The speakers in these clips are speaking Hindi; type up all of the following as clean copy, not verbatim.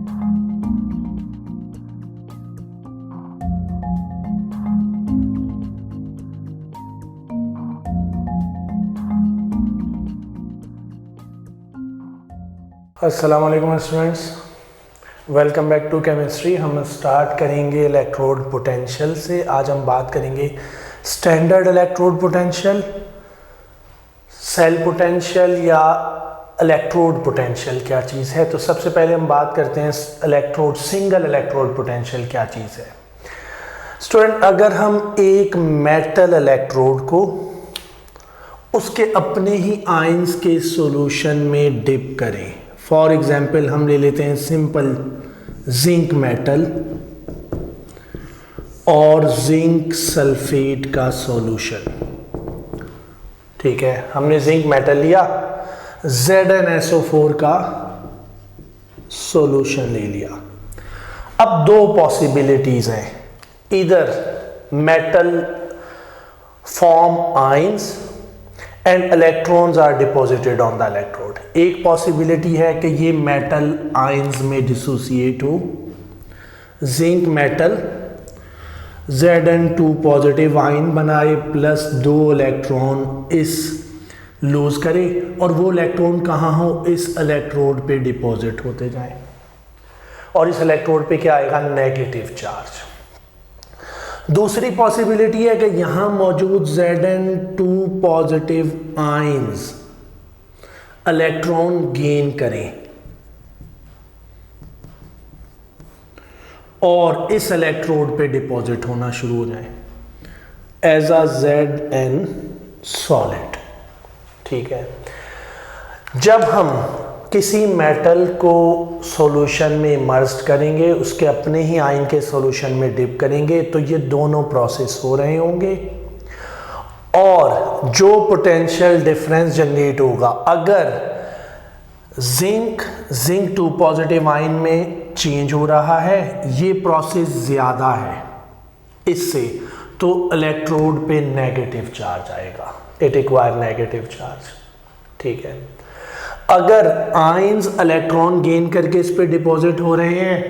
अस्सलाम वालेकुम students, welcome back to chemistry. हम स्टार्ट करेंगे इलेक्ट्रोड पोटेंशियल से। आज हम बात करेंगे standard electrode potential, cell potential या इलेक्ट्रोड पोटेंशियल क्या चीज़ है। तो सबसे पहले हम बात करते हैं इलेक्ट्रोड, सिंगल इलेक्ट्रोड पोटेंशियल क्या चीज़ है। स्टूडेंट, अगर हम एक मेटल इलेक्ट्रोड को उसके अपने ही आयंस के सॉल्यूशन में डिप करें, फॉर एग्जाम्पल हम ले लेते हैं सिंपल जिंक मेटल और जिंक सल्फेट का सॉल्यूशन। ठीक है, हमने जिंक मेटल लिया, ZnSO4 का सॉल्यूशन ले लिया। अब दो पॉसिबिलिटीज हैं, इधर metal form ions and electrons are deposited on the electrode. एक पॉसिबिलिटी है कि ये मेटल आयंस में डिसोसिएट हो, zinc metal Zn2 positive ion बनाए प्लस 2 इलेक्ट्रॉन इस लूज करे और वो इलेक्ट्रॉन कहाँ हो, इस इलेक्ट्रोड पे डिपॉजिट होते जाए और इस इलेक्ट्रोड पे क्या आएगा, नेगेटिव चार्ज। दूसरी पॉसिबिलिटी है कि यहां मौजूद Zn2 positive ions electron gain करें और इस इलेक्ट्रोड पे डिपॉजिट होना शुरू हो जाए एज अ Zn सॉलिड। ठीक है, जब हम किसी मेटल को सॉल्यूशन में इमर्ज करेंगे, उसके अपने ही आयन के सॉल्यूशन में डिप करेंगे, तो ये दोनों प्रोसेस हो रहे होंगे और जो पोटेंशियल डिफरेंस जनरेट होगा, अगर जिंक 2 पॉजिटिव आयन में चेंज हो रहा है, ये प्रोसेस ज्यादा है इससे, तो इलेक्ट्रोड पे नेगेटिव चार्ज आएगा, इट रिक्वायर नेगेटिव चार्ज। ठीक है, अगर आयंस इलेक्ट्रॉन गेन करके इस पे डिपॉजिट हो रहे हैं,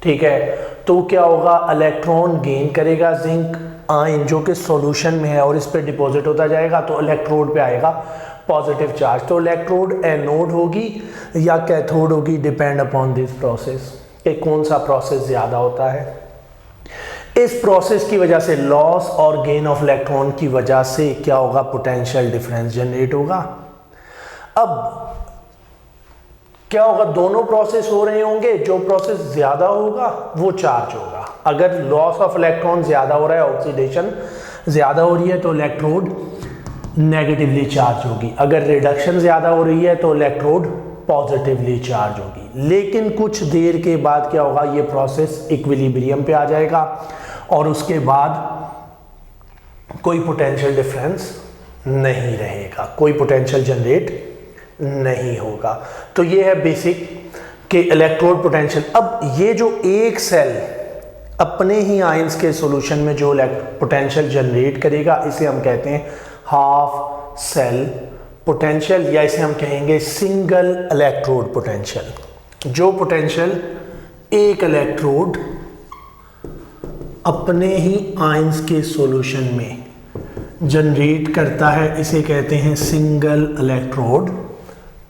ठीक है, तो क्या होगा, इलेक्ट्रॉन गेन करेगा जिंक आयन जो कि सॉल्यूशन में है और इस पे डिपॉजिट होता जाएगा, तो इलेक्ट्रोड पे आएगा पॉजिटिव चार्ज। तो इलेक्ट्रोड एनोड होगी या कैथोड होगी, डिपेंड अपॉन दिस प्रोसेस कि कौन सा प्रोसेस ज्यादा होता है। इस प्रोसेस की वजह से लॉस और गेन ऑफ इलेक्ट्रॉन की वजह से क्या होगा, पोटेंशियल डिफरेंस जनरेट होगा। अब क्या होगा, दोनों प्रोसेस हो रहे होंगे, जो प्रोसेस ज्यादा होगा वो चार्ज होगा। अगर लॉस ऑफ इलेक्ट्रॉन ज्यादा हो रहा है, ऑक्सीडेशन ज्यादा हो रही है, तो इलेक्ट्रोड नेगेटिवली चार्ज होगी। अगर रिडक्शन ज्यादा हो रही है तो इलेक्ट्रोड पॉजिटिवली चार्ज होगी। लेकिन कुछ देर के बाद क्या होगा, ये प्रोसेस इक्विलिब्रियम पे आ जाएगा और उसके बाद कोई पोटेंशियल डिफरेंस नहीं रहेगा, कोई पोटेंशियल जनरेट नहीं होगा। तो ये है बेसिक के इलेक्ट्रोड पोटेंशियल। अब ये जो एक सेल अपने ही आयंस के सॉल्यूशन में जो पोटेंशियल जनरेट करेगा, इसे हम कहते हैं हाफ सेल पोटेंशियल, या इसे हम कहेंगे सिंगल इलेक्ट्रोड पोटेंशियल। जो पोटेंशियल एक इलेक्ट्रोड अपने ही आयंस के सॉल्यूशन में जनरेट करता है, इसे कहते हैं सिंगल इलेक्ट्रोड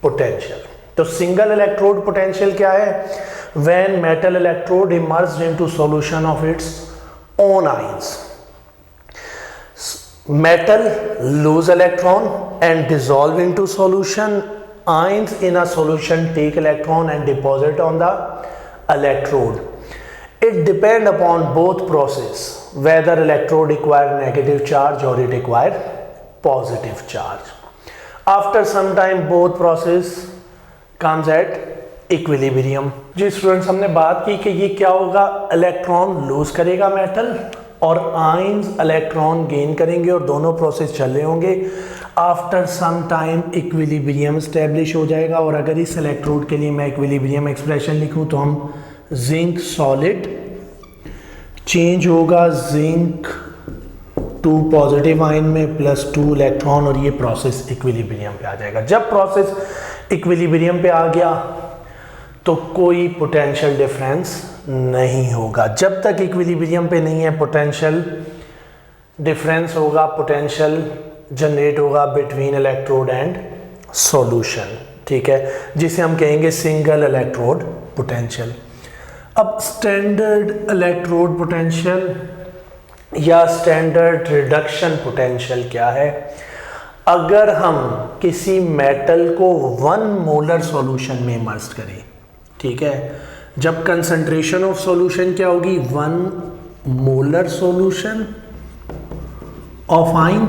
पोटेंशियल। तो सिंगल इलेक्ट्रोड पोटेंशियल क्या है, when metal electrode emerged into solution of its own ions, metal lose electron and dissolve into solution, ions in a solution take electron and deposit on the electrode. It depend upon both process whether electrode require negative charge or it require positive charge. After some time both process comes at equilibrium. जी स्टूडेंट्स, हमने बात की कि ये क्या होगा, इलेक्ट्रॉन लूज करेगा मेटल और आयंस इलेक्ट्रॉन गेन करेंगे और दोनों प्रोसेस चल रहे होंगे। After some time equilibrium establish हो जाएगा। और अगर इस इलेक्ट्रोड के लिए मैं इक्विलिब्रियम एक्सप्रेशन लिखूं तो हम जिंक सॉलिड चेंज होगा जिंक 2 पॉजिटिव आयन में प्लस 2 इलेक्ट्रॉन और ये प्रोसेस इक्विलिब्रियम पे आ जाएगा। जब प्रोसेस इक्विलिब्रियम पे आ गया तो कोई पोटेंशियल डिफरेंस नहीं होगा। जब तक इक्विलिब्रियम पे नहीं है पोटेंशियल डिफरेंस होगा, पोटेंशियल जनरेट होगा बिटवीन इलेक्ट्रोड एंड सॉल्यूशन, ठीक है, जिसे हम कहेंगे सिंगल इलेक्ट्रोड पोटेंशियल। अब स्टैंडर्ड इलेक्ट्रोड पोटेंशियल या स्टैंडर्ड रिडक्शन पोटेंशियल क्या है? अगर हम किसी मेटल को 1 मोलर सॉल्यूशन में इमर्स करें, ठीक है, जब कंसंट्रेशन ऑफ सॉल्यूशन क्या होगी? 1 मोलर सॉल्यूशन ऑफ आयन,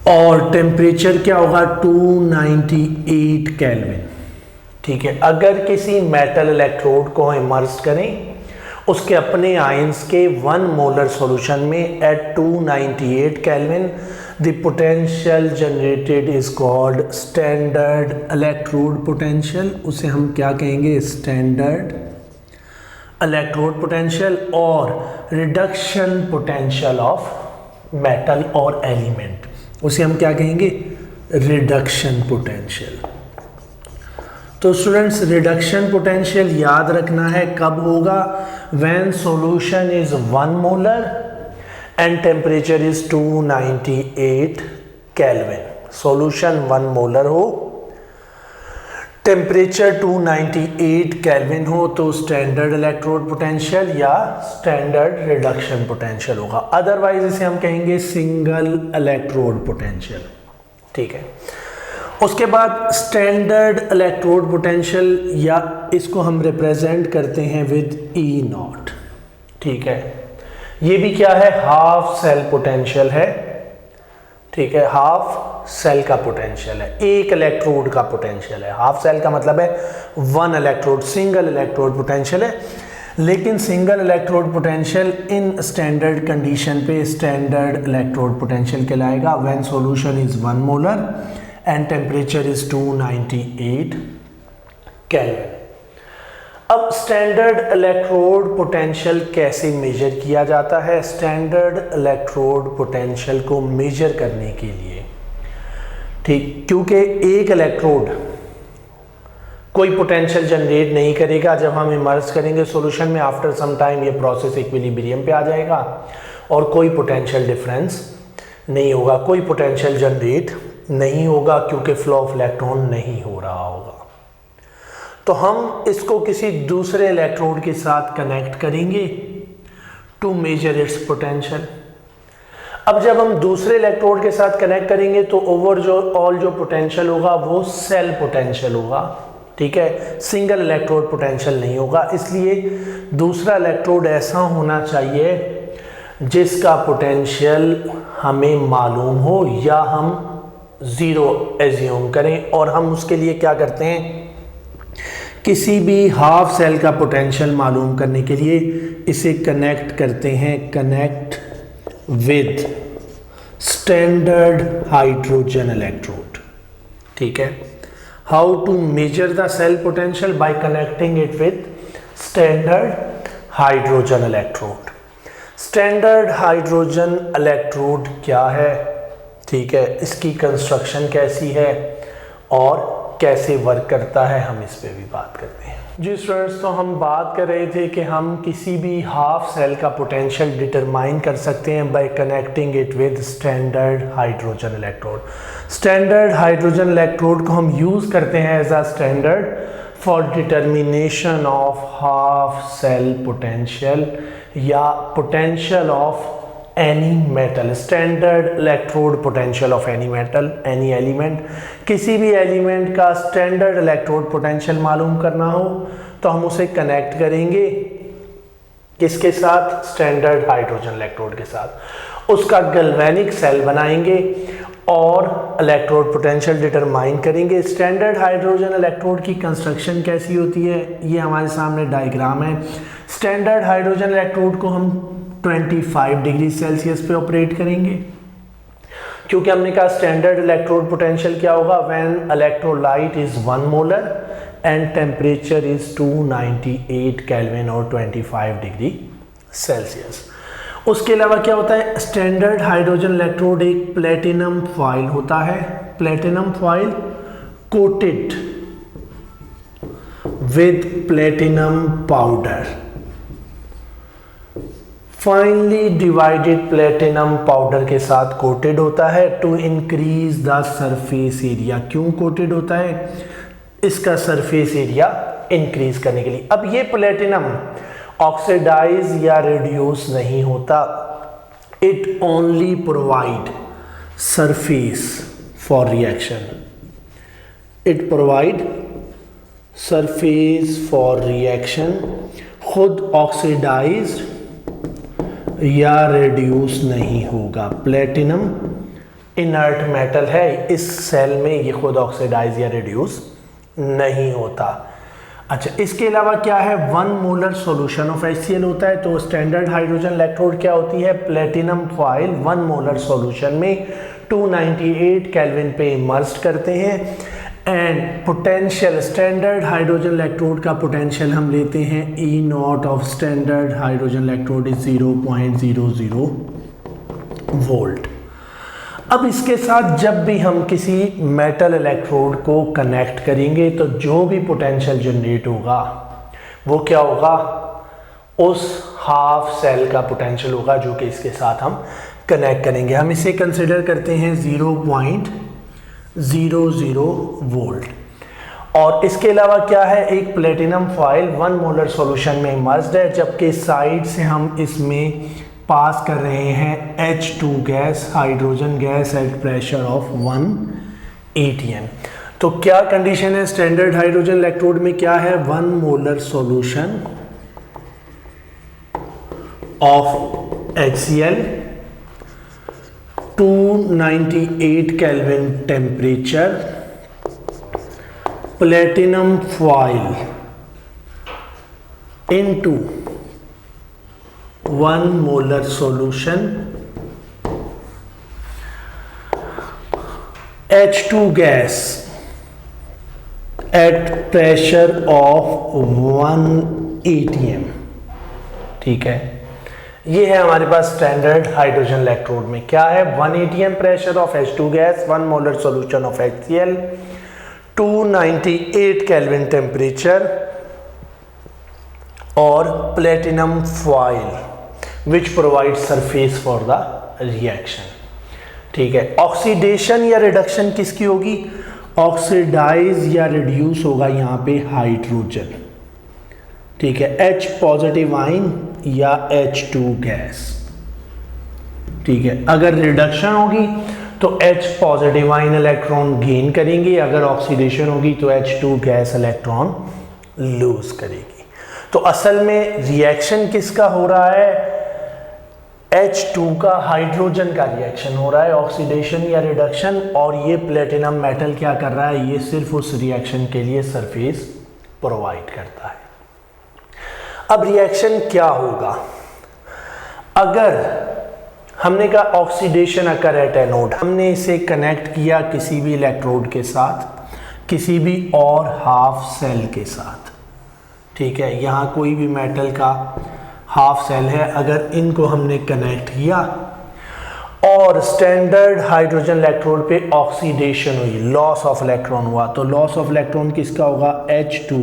और टेम्परेचर क्या होगा? 298 केल्विन, ठीक है। अगर किसी मेटल इलेक्ट्रोड को इमर्स करें उसके अपने आयंस के 1 मोलर सॉल्यूशन में at 298 kelvin, the potential generated is called standard electrode potential. उसे हम क्या कहेंगे? Standard electrode potential. और रिडक्शन पोटेंशियल ऑफ मेटल और एलिमेंट, उसे हम क्या कहेंगे? Reduction potential. तो स्टूडेंट्स रिडक्शन पोटेंशियल याद रखना है कब होगा? When solution is 1 molar and temperature is 298 kelvin. Solution 1 molar हो, टेम्परेचर 298 केल्विन हो, तो स्टैंडर्ड इलेक्ट्रोड पोटेंशियल या स्टैंडर्ड रिडक्शन पोटेंशियल होगा। अदरवाइज इसे हम कहेंगे सिंगल इलेक्ट्रोड पोटेंशियल, ठीक है। उसके बाद स्टैंडर्ड इलेक्ट्रोड पोटेंशियल, या इसको हम रिप्रेजेंट करते हैं विद E0, ठीक है। ये भी क्या है? हाफ सेल पोटेंशियल है, ठीक है, हाफ सेल का पोटेंशियल है, एक इलेक्ट्रोड का पोटेंशियल है। हाफ सेल का मतलब है 1 इलेक्ट्रोड, सिंगल इलेक्ट्रोड पोटेंशियल है। लेकिन single electrode potential in standard condition पे स्टैंडर्ड इलेक्ट्रोड पोटेंशियल कहलाएगा when solution is 1 molar and temperature is 298 kelvin. अब स्टैंडर्ड इलेक्ट्रोड पोटेंशियल कैसे मेजर किया जाता है? स्टैंडर्ड इलेक्ट्रोड पोटेंशियल को मेजर करने के लिए, ठीक, क्योंकि एक इलेक्ट्रोड कोई पोटेंशियल जनरेट नहीं करेगा जब हम इमर्स करेंगे सॉल्यूशन में, आफ्टर सम टाइम ये प्रोसेस इक्विलिब्रियम पे आ जाएगा और कोई पोटेंशियल डिफरेंस नहीं होगा, कोई पोटेंशियल जनरेट नहीं होगा क्योंकि फ्लो ऑफ इलेक्ट्रॉन नहीं हो रहा होगा। तो हम इसको किसी दूसरे इलेक्ट्रोड के साथ कनेक्ट करेंगे टू मेजर इट्स पोटेंशियल। अब जब हम दूसरे इलेक्ट्रोड के साथ कनेक्ट करेंगे तो ओवरऑल जो पोटेंशियल होगा वो सेल पोटेंशियल होगा, ठीक है, सिंगल इलेक्ट्रोड पोटेंशियल नहीं होगा। इसलिए दूसरा इलेक्ट्रोड ऐसा होना चाहिए जिसका पोटेंशियल हमें मालूम हो या हम 0 एज्यूम करें, और हम उसके लिए क्या करते हैं? किसी भी हाफ सेल का पोटेंशियल मालूम करने के लिए इसे कनेक्ट करते हैं, connect with standard hydrogen electrode, ठीक है। How to measure the cell potential? By connecting it with standard hydrogen electrode. Standard hydrogen electrode क्या है, ठीक है, इसकी कंस्ट्रक्शन कैसी है और कैसे वर्क करता है, हम इस पे भी बात करते हैं। जी स्टूडेंट्स, तो हम बात कर रहे थे कि हम किसी भी हाफ सेल का पोटेंशियल डिटरमाइन कर सकते हैं by connecting it with standard hydrogen electrode. Standard hydrogen electrode को हम यूज करते हैं as a standard for determination of half cell potential या potential of any metal. Standard electrode potential of any metal, any element. किसी भी एलिमेंट का स्टैंडर्ड इलेक्ट्रोड पोटेंशियल मालूम करना हो तो हम उसे कनेक्ट करेंगे किसके साथ? स्टैंडर्ड हाइड्रोजन इलेक्ट्रोड के साथ। उसका गैल्वेनिक सेल बनाएंगे और इलेक्ट्रोड पोटेंशियल डिटरमाइन करेंगे। स्टैंडर्ड हाइड्रोजन इलेक्ट्रोड की कंस्ट्रक्शन कैसी होती है? ये हमारे सामने डायग्राम है। स्टैंडर्ड हाइड्रोजन इलेक्ट्रोड को हम 25 डिग्री सेल्सियस पे ऑपरेट करेंगे, क्योंकि हमने कहा स्टैंडर्ड इलेक्ट्रोड पोटेंशियल क्या होगा? When electrolyte is 1 molar and temperature is 298 kelvin और 25 डिग्री सेल्सियस। उसके अलावा क्या होता है? स्टैंडर्ड हाइड्रोजन इलेक्ट्रोड एक प्लेटिनम फॉइल होता है, platinum foil coated with platinum powder. Finely divided platinum powder के साथ कोटेड होता है to increase the surface area. क्यों कोटेड होता है? इसका सरफेस एरिया इंक्रीज करने के लिए। अब ये प्लेटिनम ऑक्सीडाइज या रिड्यूस नहीं होता, it only provide surface for reaction, it provide surface for reaction. खुद ऑक्सीडाइज या रिड्यूस नहीं होगा। प्लेटिनम इनर्ट मेटल है, इस सेल में ये खुद ऑक्सीडाइज या रिड्यूस नहीं होता। अच्छा, इसके अलावा क्या है? 1 मोलर सॉल्यूशन ऑफ HCl होता है। तो स्टैंडर्ड हाइड्रोजन इलेक्ट्रोड क्या होती है? प्लेटिनम फॉइल 1 मोलर सॉल्यूशन में 298 केल्विन पे इमर्स्ड करते हैं and potential standard hydrogen electrode का पोटेंशियल हम लेते हैं E not of standard hydrogen electrode is 0.00 volt. अब इसके साथ जब भी हम किसी मेटल इलेक्ट्रोड को कनेक्ट करेंगे तो जो भी पोटेंशियल जनरेट होगा वो क्या होगा? उस हाफ सेल का पोटेंशियल होगा जो कि इसके साथ हम कनेक्ट करेंगे। हम इसे कंसिडर करते हैं 0.00 वोल्ट। और इसके अलावा क्या है? एक प्लेटिनम फॉइल 1 मोलर सॉल्यूशन में इमर्स्ड है, जबकि साइड से हम इसमें पास कर रहे हैं H2 gas, hydrogen gas at pressure of 1 atm। तो क्या कंडीशन है स्टैंडर्ड हाइड्रोजन इलेक्ट्रोड में? क्या है? 1 molar solution of HCl, 298 kelvin temperature, platinum foil into 1 molar solution, H2 gas at pressure of 1 atm। ठीक है, ये है हमारे पास स्टैंडर्ड हाइड्रोजन इलेक्ट्रोड में। क्या है? 1 atm pressure of H2 gas, 1 molar solution of HCl, 298 kelvin temperature और platinum foil which provide surface for the reaction. ठीक है, ऑक्सीडेशन या रिडक्शन किसकी होगी? ऑक्सीडाइज या रिड्यूस होगा यहाँ पे हाइड्रोजन। ठीक है, H पॉजिटिव आयन या H2 गैस। ठीक है, अगर रिडक्शन होगी तो H positive ion electron gain करेंगे, अगर ऑक्सीडेशन होगी तो H2 गैस इलेक्ट्रॉन लूज करेगी। तो असल में रिएक्शन किसका हो रहा है? H2 का हाइड्रोजन का रिएक्शन हो रहा है, ऑक्सीडेशन या रिडक्शन। और ये प्लेटिनम मेटल क्या कर रहा है? ये सिर्फ उस रिएक्शन के लिए सरफेस प्रोवाइड करता है। अब रिएक्शन क्या होगा? अगर हमने कहा ऑक्सीडेशन अकर एट एनोड, हमने इसे कनेक्ट किया किसी भी इलेक्ट्रोड के साथ, किसी भी और हाफ सेल के साथ। ठीक है, यहाँ कोई भी मेटल का हाफ सेल है, अगर इनको हमने कनेक्ट किया और स्टैंडर्ड हाइड्रोजन इलेक्ट्रोड पे ऑक्सीडेशन हुई, लॉस ऑफ इलेक्ट्रॉन हुआ, तो लॉस ऑफ इलेक्ट्रॉन किसका होगा? H2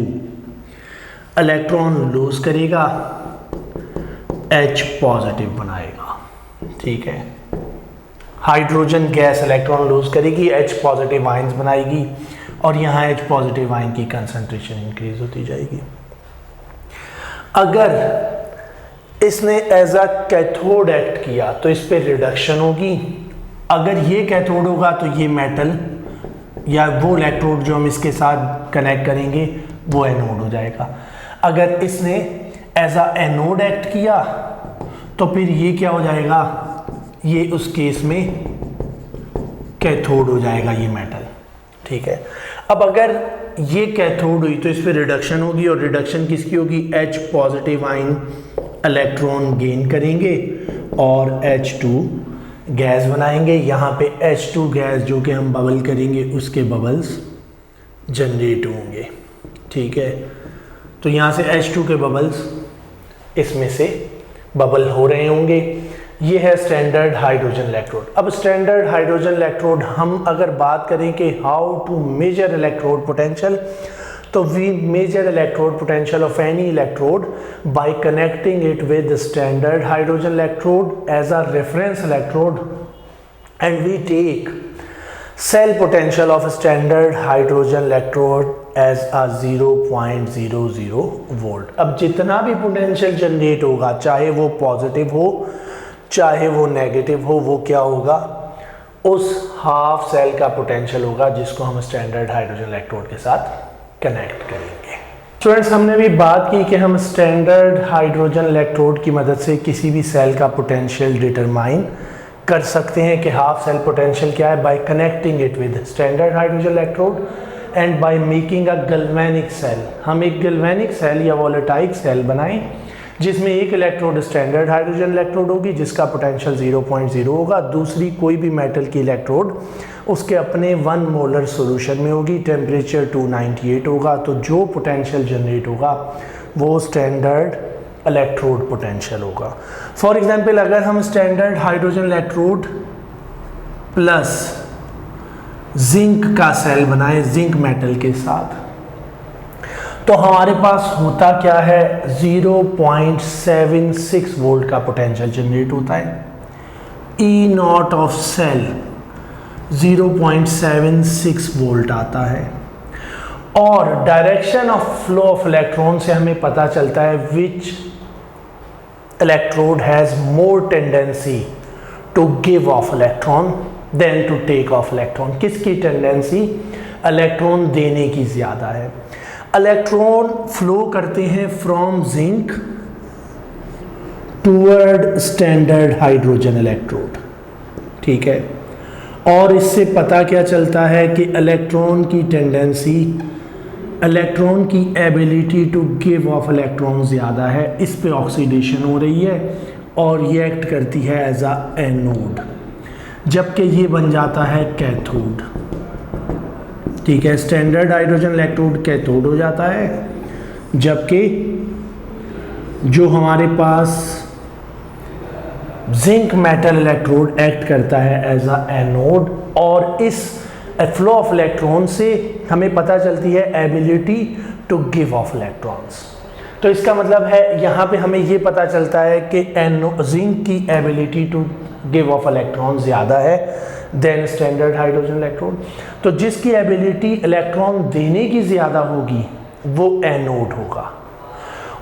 इलेक्ट्रॉन लूज करेगा, H पॉजिटिव बनाएगा। ठीक है, हाइड्रोजन गैस इलेक्ट्रॉन लूज करेगी, H पॉजिटिव आयंस बनाएगी और यहाँ H पॉजिटिव आयन की कंसंट्रेशन इंक्रीज होती जाएगी। अगर इसने एज अ कैथोड एक्ट किया तो इस पे रिडक्शन होगी, अगर ये कैथोड होगा तो ये मेटल या वो इलेक्ट्रोड जो हम इसके साथ कनेक्ट करेंगे वो एनोड हो जाएगा। अगर इसने एज अ एनोड एक्ट किया तो फिर ये क्या हो जाएगा? ये उस केस में कैथोड हो जाएगा ये मेटल। ठीक है, अब अगर ये कैथोड हुई तो इस पर रिडक्शन होगी और रिडक्शन किसकी होगी? H positive ion electron gain करेंगे और H2 गैस बनाएंगे। यहाँ पे H2 गैस जो कि हम बबल करेंगे उसके बबल्स जनरेट होंगे। ठीक है, तो यहाँ से H2 के बबल्स इसमें से बबल हो रहे होंगे। ये है स्टैंडर्ड हाइड्रोजन इलेक्ट्रोड। अब स्टैंडर्ड हाइड्रोजन इलेक्ट्रोड हम अगर बात करें कि how to measure electrode potential, तो we measure electrode potential of any electrode by connecting it with standard hydrogen electrode as a reference electrode and we take cell potential of standard hydrogen electrode as a 0.00 volt. अब जितना भी पोटेंशियल जनरेट होगा, चाहे वो पॉजिटिव हो चाहे वो नेगेटिव हो, वो क्या होगा, उस हाफ सेल का पोटेंशियल होगा जिसको हम स्टैंडर्ड हाइड्रोजन इलेक्ट्रोड के साथ कनेक्ट करेंगे। स्टूडेंट्स, हमने भी बात की कि हम स्टैंडर्ड हाइड्रोजन इलेक्ट्रोड की मदद से किसी भी सेल का पोटेंशियल डिटरमाइन कर सकते हैं कि हाफ सेल पोटेंशियल क्या है, by connecting it with standard hydrogen electrode and by making a galvanic cell. हम एक गैल्वेनिक सेल या वोलेटाइक सेल बनाएं जिसमें एक इलेक्ट्रोड स्टैंडर्ड हाइड्रोजन इलेक्ट्रोड होगी जिसका पोटेंशियल 0.0 होगा, दूसरी कोई भी मेटल की इलेक्ट्रोड उसके अपने 1 मोलर सॉल्यूशन में होगी, टेम्परेचर 298 होगा, तो जो पोटेंशियल जनरेट होगा वो स्टैंडर्ड इलेक्ट्रोड पोटेंशियल होगा। फॉर एग्जांपल, अगर हम standard hydrogen electrode plus zinc का सेल बनाएं जिंक मेटल के साथ, तो हमारे पास होता क्या है, 0.76 वोल्ट का पोटेंशियल जनरेट होता है। E nought of cell 0.76 volt आता है। और direction of flow of electron से हमें पता चलता है which electrode has more tendency to give off electron than to take off electron. किसकी टेंडेंसी इलेक्ट्रॉन देने की ज़्यादा है। इलेक्ट्रॉन फ्लो करते हैं from zinc toward standard hydrogen electrode, ठीक है। और इससे पता क्या चलता है कि इलेक्ट्रॉन की टेंडेंसी, इलेक्ट्रॉन की ability to give off electron ज़्यादा है, इस पे ऑक्सीडेशन हो रही है और ये एक्ट करती है एज अ एनोड, जबकि ये बन जाता है कैथोड, ठीक है। स्टैंडर्ड हाइड्रोजन इलेक्ट्रोड कैथोड हो जाता है, जबकि जो हमारे पास जिंक मेटल इलेक्ट्रोड एक्ट करता है एज अ एनोड। और इस फ्लो ऑफ इलेक्ट्रॉन से हमें पता चलती है ability to give off electrons. तो इसका मतलब है यहाँ पे हमें ये पता चलता है कि जिंक की ability to give off electron ज़्यादा है देन स्टैंडर्ड हाइड्रोजन इलेक्ट्रोड। तो जिसकी एबिलिटी इलेक्ट्रॉन देने की ज़्यादा होगी वो एनोड होगा,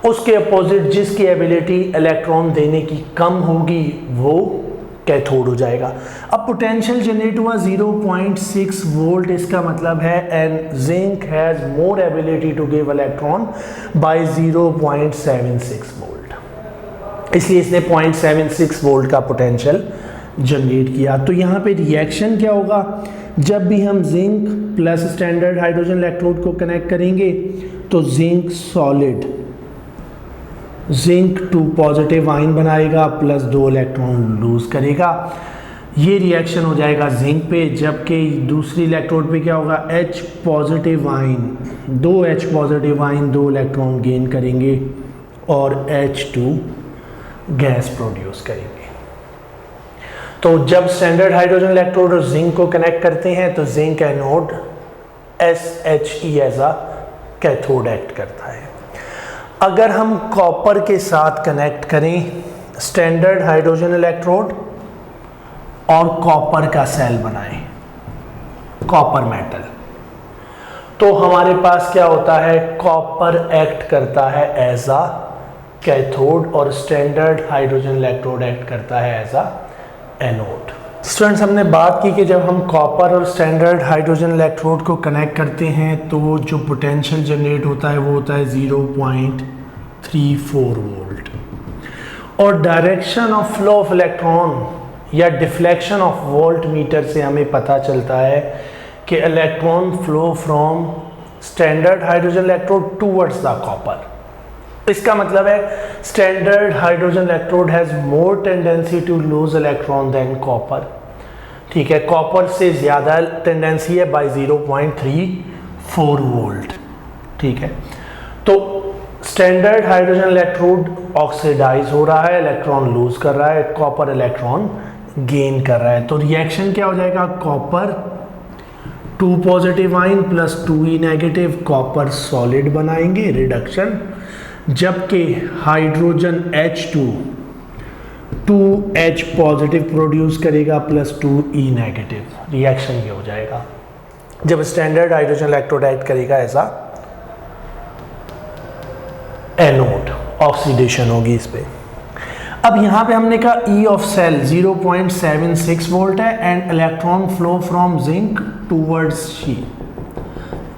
उसके अपोजिट जिसकी एबिलिटी इलेक्ट्रॉन देने की कम होगी वो कैथोड हो जाएगा। अब पोटेंशियल जनरेट हुआ 0.6 वोल्ट, इसका मतलब है and zinc has more ability to give electron by 0.76 volt, इसलिए इसने 0.76 वोल्ट का पोटेंशियल जनरेट किया। तो यहाँ पे रिएक्शन क्या होगा, जब भी हम zinc plus standard hydrogen electrode को कनेक्ट करेंगे तो zinc solid, zinc 2 positive ion बनाएगा प्लस 2 इलेक्ट्रॉन लूज करेगा, ये रिएक्शन हो जाएगा जिंक पे। जबकि दूसरी इलेक्ट्रोड पे क्या होगा, H positive ion, 2 H positive ion 2 electron gain करेंगे और H2 गैस प्रोड्यूस करेंगे। तो जब स्टैंडर्ड हाइड्रोजन इलेक्ट्रोड और जिंक को कनेक्ट करते हैं तो zinc anode, SHE as a cathode act करता है। अगर हम कॉपर के साथ कनेक्ट करें स्टैंडर्ड हाइड्रोजन इलेक्ट्रोड और कॉपर का सेल बनाएं, कॉपर मेटल, तो हमारे पास क्या होता है, कॉपर एक्ट करता है एज अ कैथोड और स्टैंडर्ड हाइड्रोजन इलेक्ट्रोड एक्ट करता है एज अ एनोड। स्टूडेंट्स, हमने बात की कि जब हम कॉपर और स्टैंडर्ड हाइड्रोजन इलेक्ट्रोड को कनेक्ट करते हैं तो जो पोटेंशियल जनरेट होता है वो होता है 0.34 वोल्ट। और direction of flow of electron या डिफ्लेक्शन ऑफ वोल्ट मीटर से हमें पता चलता है कि electron flow from standard hydrogen electrode towards the copper. इसका मतलब है standard hydrogen electrode has more tendency to lose electron than copper, ठीक है। कॉपर से ज़्यादा टेंडेंसी है बाय 0.34 वोल्ट, ठीक है। तो स्टैंडर्ड हाइड्रोजन इलेक्ट्रोड ऑक्सीडाइज हो रहा है, इलेक्ट्रॉन लूज कर रहा है, कॉपर इलेक्ट्रॉन गेन कर रहा है। तो रिएक्शन क्या हो जाएगा, copper 2 positive ion plus 2e negative copper solid बनाएंगे रिडक्शन, जबकि hydrogen H2 2H positive produce करेगा प्लस 2e नेगेटिव, रिएक्शन ये हो जाएगा जब स्टैंडर्ड हाइड्रोजन इलेक्ट्रोड करेगा ऐसा एनोड, ऑक्सीडेशन होगी इस पे। अब यहाँ पे हमने कहा E ऑफ सेल 0.76 वोल्ट है and electron flow from zinc towards she,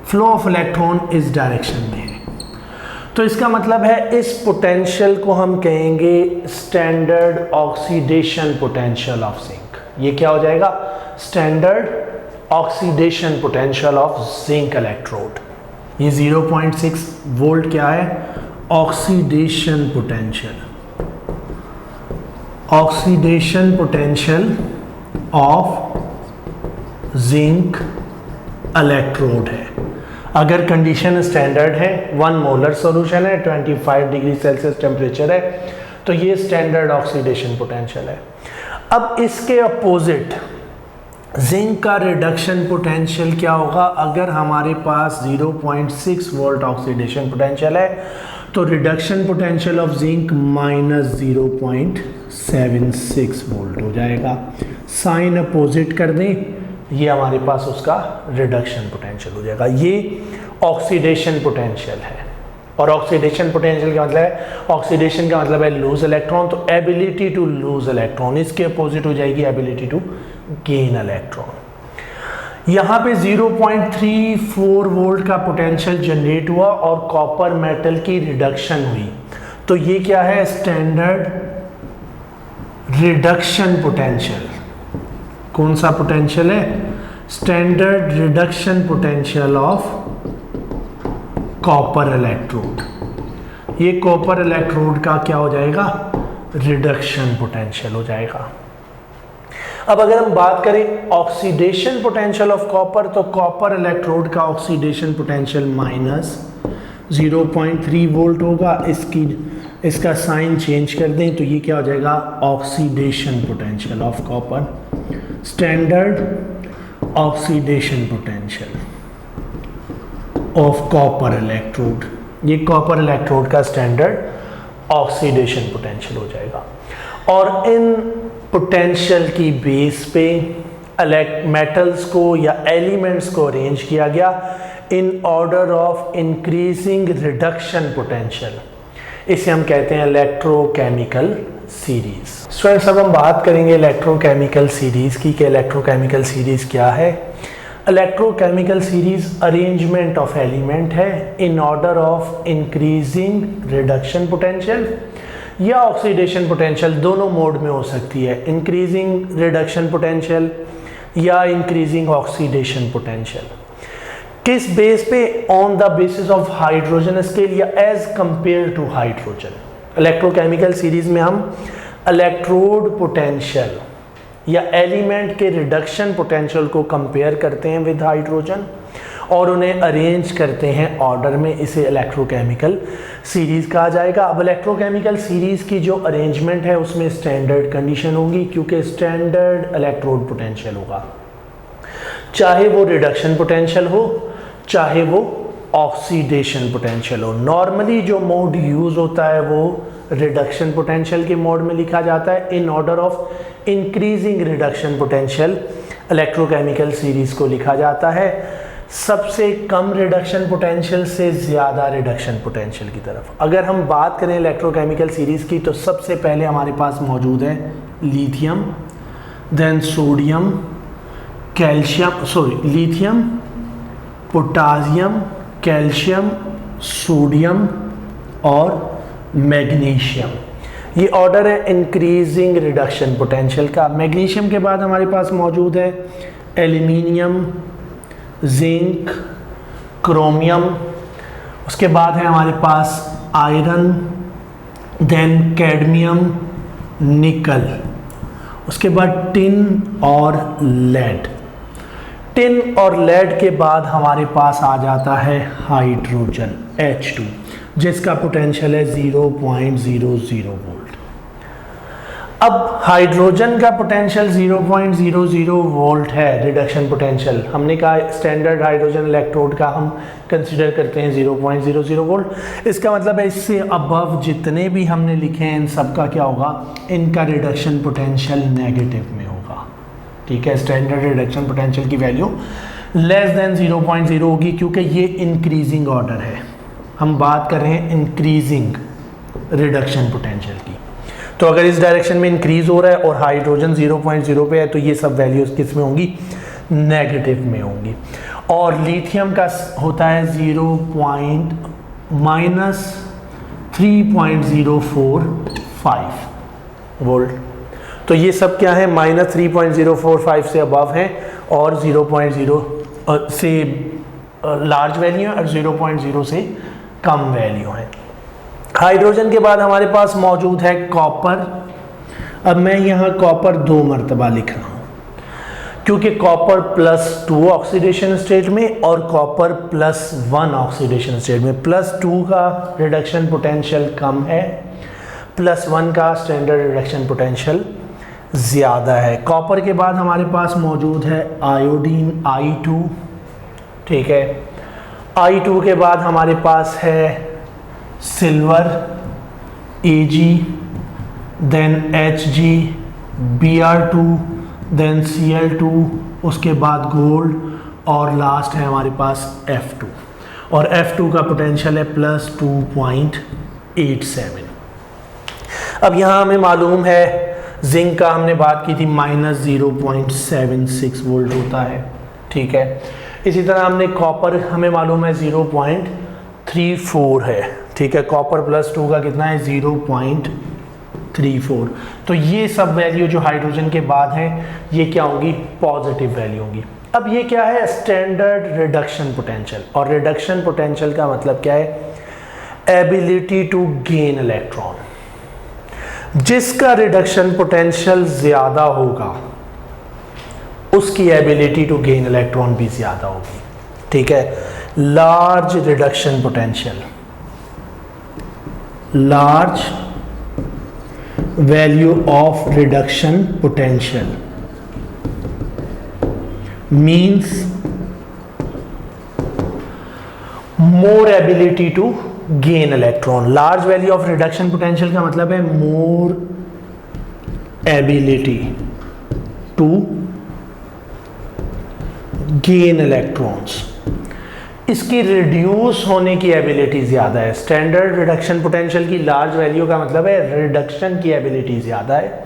flow of electron इस डायरेक्शन में है। तो इसका मतलब है इस पोटेंशियल को हम कहेंगे standard oxidation potential of zinc. ये क्या हो जाएगा? Standard oxidation potential of zinc electrode. ये 0.6 वोल्ट क्या है? Oxidation potential, oxidation potential of zinc electrode है। अगर कंडीशन स्टैंडर्ड है, 1 मोलर सॉल्यूशन है, 25 डिग्री सेल्सियस टेम्परेचर है, तो ये स्टैंडर्ड ऑक्सीडेशन पोटेंशियल है। अब इसके अपोजिट जिंक का रिडक्शन पोटेंशियल क्या होगा? अगर हमारे पास 0.6 वोल्ट ऑक्सीडेशन पोटेंशियल है तो reduction potential of zinc minus 0.76 volt हो जाएगा। साइन अपोजिट कर दें, ये हमारे पास उसका रिडक्शन पोटेंशियल हो जाएगा। ये ऑक्सीडेशन पोटेंशियल है। और ऑक्सीडेशन पोटेंशियल का मतलब है, ऑक्सीडेशन का मतलब है लूज इलेक्ट्रॉन, तो एबिलिटी टू लूज इलेक्ट्रॉन, इसके अपोजिट हो जाएगी एबिलिटी टू गेन इलेक्ट्रॉन। यहाँ पे 0.34 वोल्ट का पोटेंशियल जनरेट हुआ और कॉपर मेटल की रिडक्शन हुई, तो ये क्या है? Standard reduction potential. कौन सा पोटेंशियल है? Standard reduction potential of copper electrode. ये कॉपर इलेक्ट्रोड का क्या हो जाएगा? रिडक्शन पोटेंशियल हो जाएगा। अब अगर हम बात करें ऑक्सीडेशन पोटेंशियल ऑफ कॉपर, तो कॉपर इलेक्ट्रोड का ऑक्सीडेशन पोटेंशियल माइनस 0.3 वोल्ट होगा। इसका साइन चेंज कर दें तो ये क्या हो जाएगा? Oxidation potential of copper, standard oxidation potential of copper electrode. ये कॉपर इलेक्ट्रोड का स्टैंडर्ड ऑक्सीडेशन पोटेंशियल हो जाएगा। और इन पोटेंशियल की बेस पे मेटल्स को या एलिमेंट्स को अरेंज किया गया इन order of increasing reduction potential. इसे हम कहते हैं इलेक्ट्रोकेमिकल सीरीज। स्टूडेंट्स, अब हम बात करेंगे इलेक्ट्रोकेमिकल सीरीज की कि इलेक्ट्रोकेमिकल सीरीज क्या है। Electrochemical series arrangement of element है in order of increasing reduction potential या ऑक्सीडेशन पोटेंशियल, दोनों मोड में हो सकती है, इंक्रीजिंग रिडक्शन पोटेंशियल या इंक्रीजिंग ऑक्सीडेशन पोटेंशियल। किस बेस पे? On the basis of hydrogen scale या as compare to hydrogen. Electrochemical series में हम इलेक्ट्रोड पोटेंशियल या एलिमेंट के रिडक्शन पोटेंशियल को कंपेयर करते हैं विद हाइड्रोजन और उन्हें अरेंज करते हैं ऑर्डर में, इसे इलेक्ट्रोकेमिकल सीरीज कहा जाएगा। अब इलेक्ट्रोकेमिकल सीरीज की जो अरेंजमेंट है उसमें स्टैंडर्ड कंडीशन होगी, क्योंकि स्टैंडर्ड इलेक्ट्रोड पोटेंशियल होगा, चाहे वो रिडक्शन पोटेंशियल हो चाहे वो ऑक्सीडेशन पोटेंशियल हो। नॉर्मली जो मोड यूज होता है वो रिडक्शन पोटेंशियल के मोड में लिखा जाता है। In order of increasing reduction potential electrochemical series को लिखा जाता है, सबसे कम रिडक्शन पोटेंशियल से ज़्यादा रिडक्शन पोटेंशियल की तरफ। अगर हम बात करें इलेक्ट्रोकेमिकल सीरीज़ की तो सबसे पहले हमारे पास मौजूद है lithium, then sodium, lithium, potassium, calcium, sodium और मैग्नीशियम। ये ऑर्डर है इंक्रीजिंग रिडक्शन पोटेंशियल का। मैग्नीशियम के बाद हमारे पास मौजूद है एल्यूमिनियम, जिंक, क्रोमियम, उसके बाद है हमारे पास आयरन, देन कैडमियम, निकल, उसके बाद टिन और लेड। टिन और लेड के बाद हमारे पास आ जाता है हाइड्रोजन H2 जिसका पोटेंशियल है 0.00 वोल्ट। अब हाइड्रोजन का पोटेंशियल 0.00 वोल्ट है, रिडक्शन पोटेंशियल। हमने कहा स्टैंडर्ड हाइड्रोजन इलेक्ट्रोड का हम कंसीडर करते हैं 0.00 वोल्ट। इसका मतलब है इससे अबव जितने भी हमने लिखे हैं इन सब का क्या होगा, इनका रिडक्शन पोटेंशियल नेगेटिव में होगा। ठीक है, स्टैंडर्ड रिडक्शन पोटेंशियल की वैल्यू लेस देन 0.0 होगी, क्योंकि ये इंक्रीजिंग ऑर्डर है। हम बात कर रहे हैं इंक्रीजिंग रिडक्शन पोटेंशियल की। तो अगर इस डायरेक्शन में इंक्रीज हो रहा है और हाइड्रोजन 0.0 पे है तो ये सब वैल्यूज किस में होंगी, नेगेटिव में होंगी। और लिथियम का होता है -3.045 वोल्ट। तो ये सब क्या है, -3.045 से अबव है और 0.0 से लार्ज वैल्यू है और 0.0 से कम वैल्यू है। हाइड्रोजन के बाद हमारे पास मौजूद है कॉपर। अब मैं यहाँ कॉपर 2 मरतबा लिख रहा हूँ, क्योंकि कॉपर +2 ऑक्सीडेशन स्टेट में और कॉपर +1 ऑक्सीडेशन स्टेट में। +2 का रिडक्शन पोटेंशियल कम है, +1 का स्टैंडर्ड रिडक्शन पोटेंशियल ज़्यादा है। कॉपर के बाद हमारे पास मौजूद है आयोडीन I2। ठीक है, I2 के बाद हमारे पास है silver Ag, then Hg, Br2, then Cl2, उसके बाद गोल्ड और लास्ट है हमारे पास F2। और F2 का पोटेंशियल है +2.87। अब यहाँ हमें मालूम है जिंक का हमने बात की थी -0.76 वोल्ट होता है। ठीक है, इसी तरह हमने कॉपर हमें मालूम है 0.34 है। ठीक है, कॉपर +2 का कितना है, 0.34। तो ये सब वैल्यू जो हाइड्रोजन के बाद है ये क्या होंगी, पॉजिटिव वैल्यू होंगी। अब ये क्या है, स्टैंडर्ड रिडक्शन पोटेंशियल। और रिडक्शन पोटेंशियल का मतलब क्या है, एबिलिटी टू गेन इलेक्ट्रॉन। जिसका रिडक्शन पोटेंशियल ज़्यादा होगा उसकी एबिलिटी टू गेन इलेक्ट्रॉन भी ज़्यादा होगी। ठीक है, large reduction potential, large value of reduction potential means more ability to gain electron. Large value of reduction potential का मतलब है more ability to gain electrons. इसकी रिड्यूस होने की एबिलिटी ज़्यादा है। स्टैंडर्ड रिडक्शन पोटेंशियल की लार्ज वैल्यू का मतलब है रिडक्शन की एबिलिटी ज़्यादा है,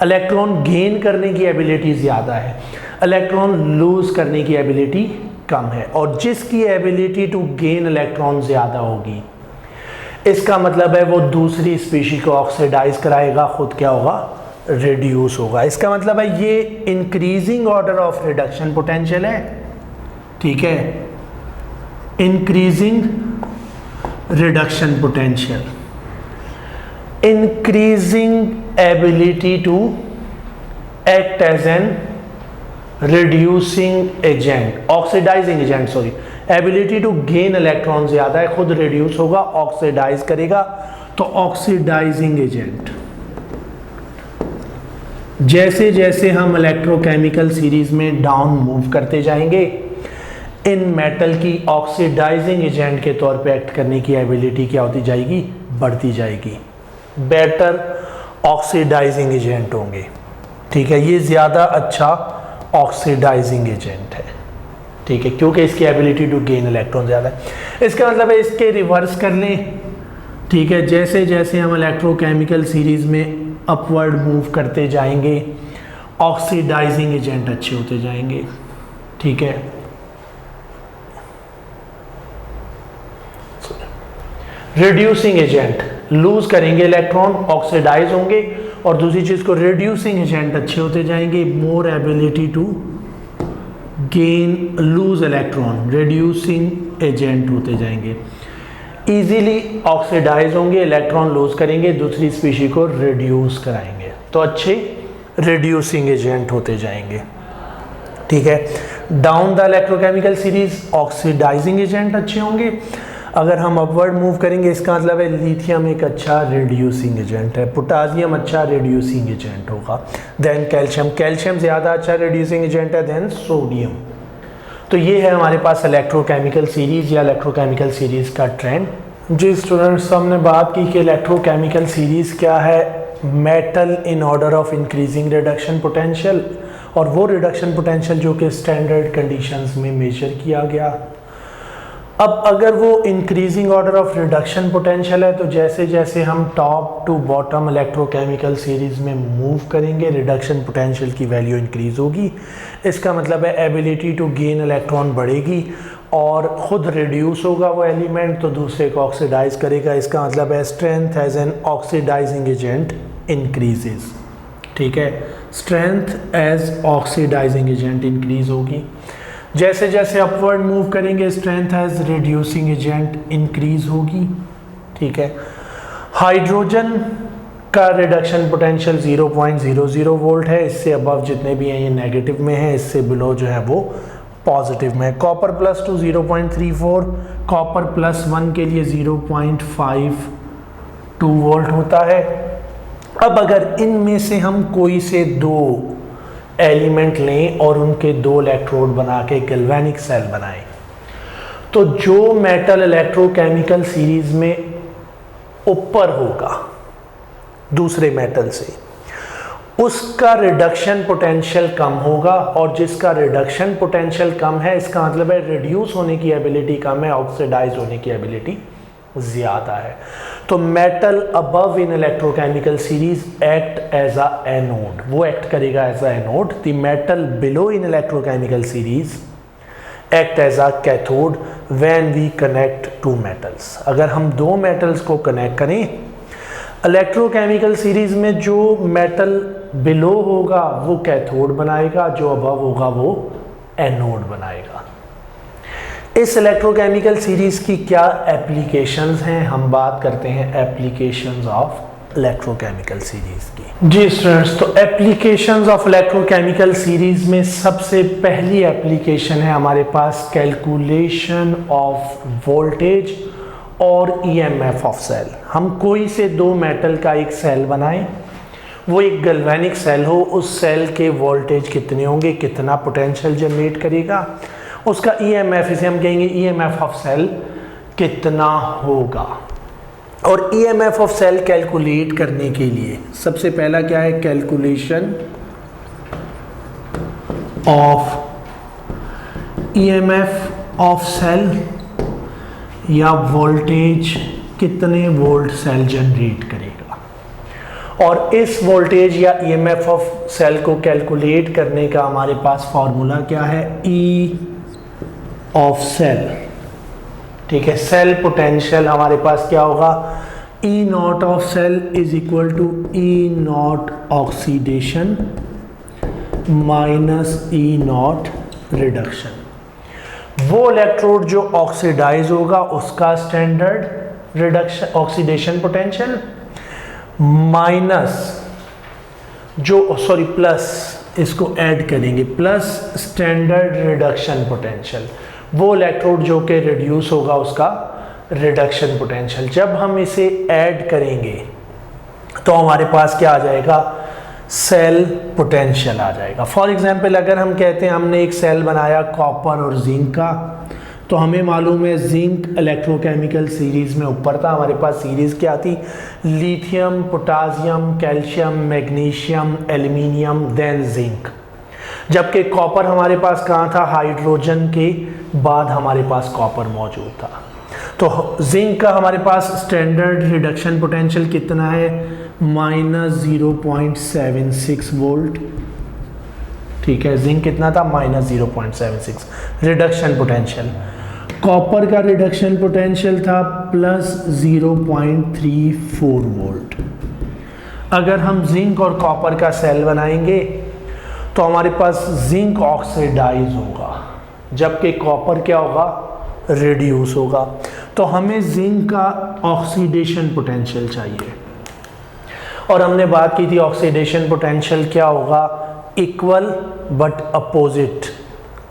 इलेक्ट्रॉन गेन करने की एबिलिटी ज़्यादा है, इलेक्ट्रॉन लूज करने की एबिलिटी कम है। और जिसकी एबिलिटी टू गेन इलेक्ट्रॉन ज़्यादा होगी इसका मतलब है वो दूसरी स्पीशी को ऑक्सीडाइज कराएगा, खुद क्या होगा, रिड्यूस होगा। इसका मतलब है ये increasing order of reduction potential है। ठीक है, increasing reduction potential, increasing ability to act as an reducing agent, oxidising agent, sorry. Ability to gain electron ज्यादा है, खुद रिड्यूस होगा, ऑक्सीडाइज करेगा, तो ऑक्सीडाइजिंग एजेंट। जैसे जैसे हम इलेक्ट्रोकेमिकल सीरीज में डाउन मूव करते जाएंगे इन मेटल की ऑक्सीडाइजिंग एजेंट के तौर पे एक्ट करने की एबिलिटी क्या होती जाएगी, बढ़ती जाएगी। बेटर ऑक्सीडाइजिंग एजेंट होंगे। ठीक है, ये ज़्यादा अच्छा ऑक्सीडाइजिंग एजेंट है। ठीक है, क्योंकि इसकी एबिलिटी टू गेन इलेक्ट्रॉन ज़्यादा है। इसका मतलब है इसके रिवर्स कर लें। ठीक है, जैसे जैसे हम इलेक्ट्रोकेमिकल सीरीज में अपवर्ड मूव करते जाएंगे ऑक्सीडाइजिंग एजेंट अच्छे होते जाएंगे। ठीक है, रिड्यूसिंग एजेंट लूज करेंगे इलेक्ट्रॉन, ऑक्सीडाइज होंगे, और दूसरी चीज को रिड्यूसिंग एजेंट अच्छे होते जाएंगे, more ability to gain lose electron, reducing agent होते जाएंगे। इजीली ऑक्सीडाइज होंगे, इलेक्ट्रॉन लूज करेंगे, दूसरी स्पीशी को रिड्यूस कराएंगे, तो अच्छे रिड्यूसिंग एजेंट होते जाएंगे। ठीक है, down the electrochemical series oxidising agent अच्छे होंगे, अगर हम अपवर्ड मूव करेंगे इसका मतलब है लिथियम एक अच्छा रिड्यूसिंग एजेंट है, पोटासियम अच्छा रिड्यूसिंग एजेंट होगा, देन कैल्शियम ज़्यादा अच्छा रिड्यूसिंग एजेंट है, देन सोडियम। तो ये है हमारे पास इलेक्ट्रोकेमिकल सीरीज़ या इलेक्ट्रोकेमिकल सीरीज़ का ट्रेंड। जी स्टूडेंट्स, हमने बात की कि इलेक्ट्रोकेमिकल सीरीज़ क्या है, metal in order of increasing reduction potential, और वो रिडक्शन पोटेंशियल जो कि स्टैंडर्ड कंडीशंस में मेजर किया गया। अब अगर वो increasing order of reduction potential है तो जैसे जैसे हम top to bottom electrochemical series में मूव करेंगे रिडक्शन पोटेंशियल की वैल्यू इंक्रीज होगी। इसका मतलब है एबिलिटी टू गेन इलेक्ट्रॉन बढ़ेगी और ख़ुद रिड्यूस होगा वो एलिमेंट तो दूसरे को ऑक्सीडाइज करेगा। इसका मतलब है strength as an oxidising agent increases. ठीक है, strength as oxidising agent increase होगी। जैसे जैसे अपवर्ड मूव करेंगे strength as reducing agent increase होगी। ठीक है, हाइड्रोजन का रिडक्शन पोटेंशियल 0.00 वोल्ट है, इससे अबव जितने भी हैं ये नेगेटिव में है, इससे बिलो जो है वो पॉजिटिव में है। कॉपर प्लस 2 0.34, कॉपर प्लस 1 के लिए 0.52 वोल्ट होता है। अब अगर इनमें से हम कोई से दो एलिमेंट लें और उनके दो इलेक्ट्रोड बना के गैल्वेनिक सेल बनाएं तो जो मेटल इलेक्ट्रोकेमिकल सीरीज में ऊपर होगा दूसरे मेटल से उसका रिडक्शन पोटेंशियल कम होगा, और जिसका रिडक्शन पोटेंशियल कम है इसका मतलब है रिड्यूस होने की एबिलिटी कम है, ऑक्सीडाइज होने की एबिलिटी ज़्यादा है। तो metal above in electrochemical series act as a anode, वो एक्ट करेगा as a anode. The metal below in electrochemical series act as a cathode when we connect two metals. अगर हम दो मेटल्स को कनेक्ट करें इलेक्ट्रोकेमिकल सीरीज में जो मेटल बिलो होगा वो कैथोड बनाएगा, जो अबव होगा वो एनोड बनाएगा। इस इलेक्ट्रोकेमिकल सीरीज की क्या एप्लीकेशंस हैं, हम बात करते हैं एप्लीकेशंस ऑफ इलेक्ट्रोकेमिकल सीरीज की। जी स्टूडेंट्स, तो एप्लीकेशंस ऑफ इलेक्ट्रोकेमिकल सीरीज में सबसे पहली एप्लीकेशन है हमारे पास कैलकुलेशन ऑफ वोल्टेज और ईएमएफ ऑफ सेल। हम कोई से दो मेटल का एक सेल बनाएं, वो एक गैल्वेनिक सेल हो, उस सेल के वोल्टेज कितने होंगे, कितना पोटेंशियल जनरेट करेगा, उसका ईएमएफ, इसे हम कहेंगे ईएमएफ ऑफ सेल कितना होगा। और ईएमएफ ऑफ सेल कैलकुलेट करने के लिए सबसे पहला क्या है, calculation of EMF of cell या वोल्टेज कितने वोल्ट सेल जनरेट करेगा। और इस वोल्टेज या ईएमएफ ऑफ सेल को कैलकुलेट करने का हमारे पास फॉर्मूला क्या है, ई ऑफ सेल। ठीक है, सेल पोटेंशियल हमारे पास क्या होगा, E nought of cell is equal to E nought oxidation minus E nought reduction. वो इलेक्ट्रोड जो ऑक्सीडाइज होगा उसका standard reduction oxidation potential minus plus, इसको ऐड करेंगे, प्लस स्टैंडर्ड रिडक्शन पोटेंशियल, वो इलेक्ट्रोड जो कि रिड्यूस होगा उसका रिडक्शन पोटेंशियल। जब हम इसे ऐड करेंगे तो हमारे पास क्या आ जाएगा, सेल पोटेंशियल आ जाएगा। फॉर एग्जांपल अगर हम कहते हैं हमने एक सेल बनाया कॉपर और जिंक का, तो हमें मालूम है जिंक इलेक्ट्रोकेमिकल सीरीज में ऊपर था, हमारे पास सीरीज क्या थी, lithium, potassium, calcium, magnesium, aluminium, then zinc. जबकि कॉपर हमारे पास कहाँ था, हाइड्रोजन के बाद हमारे पास कॉपर मौजूद था। तो जिंक का हमारे पास स्टैंडर्ड रिडक्शन पोटेंशियल कितना है, माइनस 0.76 वोल्ट। ठीक है, जिंक कितना था, माइनस 0.76 रिडक्शन पोटेंशियल। कॉपर का रिडक्शन पोटेंशियल था प्लस 0.34 वोल्ट। अगर हम जिंक और कॉपर का सेल बनाएंगे तो हमारे पास जिंक ऑक्सीडाइज होगा, जबकि कॉपर क्या होगा, रिड्यूस होगा। तो हमें जिंक का ऑक्सीडेशन पोटेंशियल चाहिए, और हमने बात की थी ऑक्सीडेशन पोटेंशियल क्या होगा, इक्वल बट अपोजिट।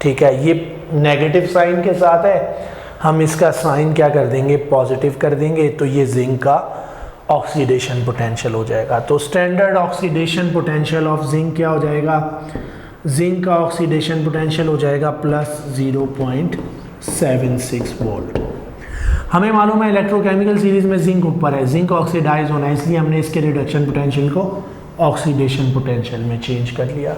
ठीक है, ये नेगेटिव साइन के साथ है, हम इसका साइन क्या कर देंगे, पॉजिटिव कर देंगे, तो ये जिंक का ऑक्सीडेशन पोटेंशियल हो जाएगा। तो standard oxidation potential of zinc क्या हो जाएगा, जिंक का ऑक्सीडेशन पोटेंशियल हो जाएगा प्लस 0.76 वोल्ट। हमें मालूम है इलेक्ट्रोकेमिकल सीरीज में जिंक ऊपर है, जिंक ऑक्सीडाइज होना है, इसलिए हमने इसके रिडक्शन पोटेंशियल को ऑक्सीडेशन पोटेंशियल में चेंज कर लिया।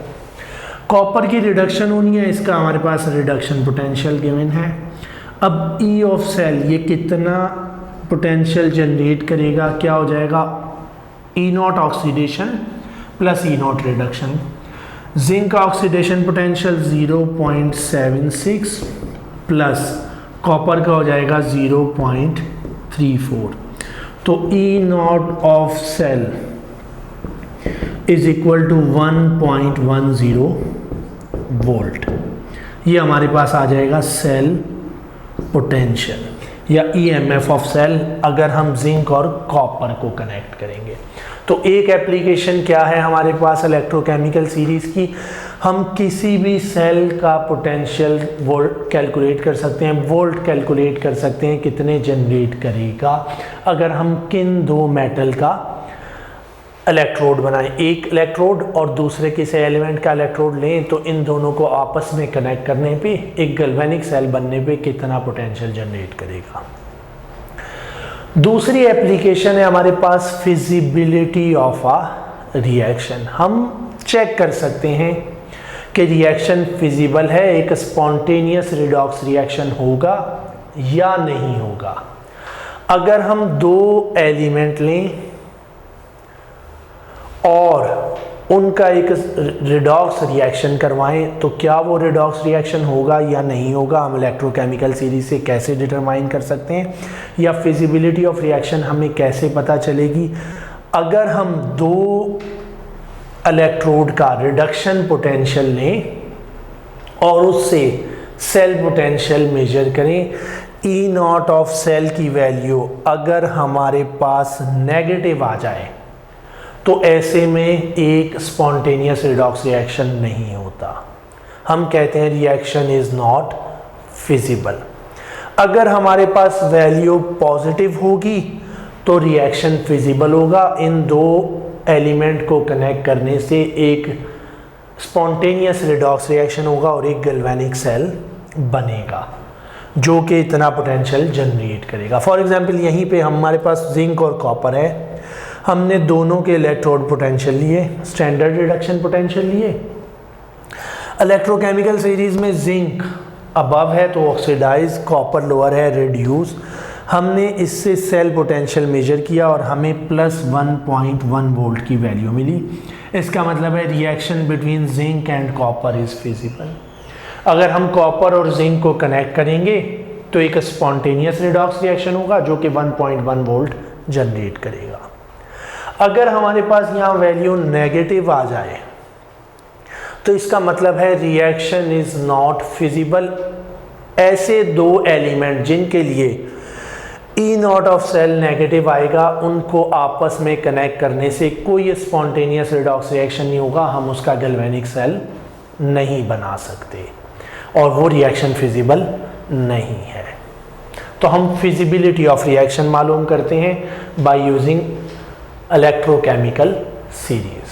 कॉपर की रिडक्शन होनी है, इसका हमारे पास रिडक्शन पोटेंशियल गिवन है। अब ई ऑफ सेल ये कितना पोटेंशियल जनरेट करेगा, क्या हो जाएगा, E nought oxidation plus E nought reduction. Zinc का ऑक्सीडेशन पोटेंशियल 0.76 प्लस कॉपर का हो जाएगा 0.34। तो E nought of cell is equal to 1.10 volt. ये हमारे पास आ जाएगा सेल पोटेंशियल या ईएमएफ ऑफ सेल अगर हम जिंक और कॉपर को कनेक्ट करेंगे। तो एक एप्लीकेशन क्या है हमारे पास इलेक्ट्रोकेमिकल सीरीज की, हम किसी भी सेल का पोटेंशियल वोल्ट कैलकुलेट कर सकते हैं, वोल्ट कैलकुलेट कर सकते हैं कितने जनरेट करेगा अगर हम किन दो मेटल का इलेक्ट्रोड बनाएं, एक इलेक्ट्रोड और दूसरे किसी एलिमेंट का इलेक्ट्रोड लें, तो इन दोनों को आपस में कनेक्ट करने पे एक गैल्वेनिक सेल बनने पे कितना पोटेंशियल जनरेट करेगा। दूसरी एप्लीकेशन है हमारे पास फिजिबिलिटी ऑफ अ रिएक्शन। हम चेक कर सकते हैं कि रिएक्शन फिजिबल है, एक स्पॉन्टेनियस रिडॉक्स रिएक्शन होगा या नहीं होगा। अगर हम दो एलिमेंट लें और उनका एक रिडॉक्स रिएक्शन करवाएं तो क्या वो रिडॉक्स रिएक्शन होगा या नहीं होगा, हम इलेक्ट्रोकेमिकल सीरीज से कैसे डिटरमाइन कर सकते हैं, या फिजिबिलिटी ऑफ रिएक्शन हमें कैसे पता चलेगी। अगर हम दो इलेक्ट्रोड का रिडक्शन पोटेंशियल लें और उससे सेल पोटेंशियल मेजर करें, ई नॉट ऑफ सेल की वैल्यू अगर हमारे पास नेगेटिव आ जाए तो ऐसे में एक स्पॉन्टेनियस रिडॉक्स रिएक्शन नहीं होता, हम कहते हैं रिएक्शन इज नॉट फिजिबल। अगर हमारे पास वैल्यू पॉजिटिव होगी तो रिएक्शन फिजिबल होगा, इन दो एलिमेंट को कनेक्ट करने से एक स्पॉन्टेनियस रिडॉक्स रिएक्शन होगा और एक गैल्वेनिक सेल बनेगा जो कि इतना पोटेंशियल जनरेट करेगा। फॉर एग्जांपल यहीं पे हमारे पास जिंक और कॉपर है, हमने दोनों के इलेक्ट्रोड पोटेंशियल लिए, स्टैंडर्ड रिडक्शन पोटेंशियल लिए। इलेक्ट्रोकेमिकल सीरीज में जिंक अबव है तो ऑक्सीडाइज, कॉपर लोअर है रिड्यूस। हमने इससे सेल पोटेंशियल मेजर किया और हमें प्लस 1.1 वोल्ट की वैल्यू मिली। इसका मतलब है reaction between zinc and copper is feasible. अगर हम कॉपर और जिंक को कनेक्ट करेंगे तो एक स्पॉन्टेनियस रिडॉक्स रिएक्शन होगा जो कि 1.1 वोल्ट जनरेट करेगा। अगर हमारे पास यहाँ वैल्यू नेगेटिव आ जाए तो इसका मतलब है रिएक्शन इज नॉट फिजिबल। ऐसे दो एलिमेंट जिनके लिए ई नॉट ऑफ सेल नेगेटिव आएगा, उनको आपस में कनेक्ट करने से कोई स्पॉन्टेनियस रिडॉक्स रिएक्शन नहीं होगा, हम उसका गैल्वेनिक सेल नहीं बना सकते और वो रिएक्शन फिजिबल नहीं है। तो हम फिजिबिलिटी ऑफ रिएक्शन मालूम करते हैं बाय यूजिंग इलेक्ट्रोकेमिकल सीरीज।